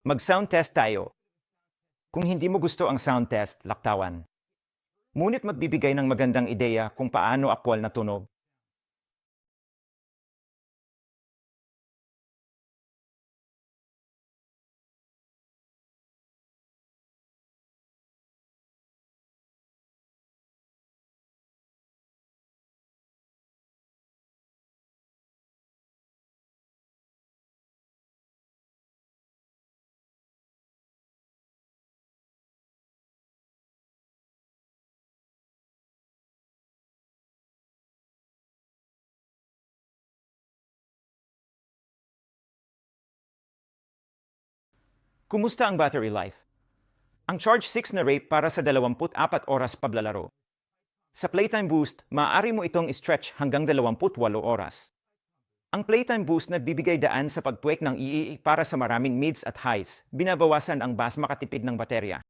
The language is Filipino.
Mag-sound test tayo. Kung hindi mo gusto ang sound test, laktawan. Ngunit magbibigay ng magandang ideya kung paano aktwal na tunog. Kumusta ang battery life? Ang Charge 6 na rate para sa 24 oras paglalaro. Sa Playtime Boost, maaari mo itong stretch hanggang 28 oras. Ang Playtime Boost na bibigay daan sa pagtwek ng para sa maraming mids at highs, binabawasan ang bas makatipid ng baterya.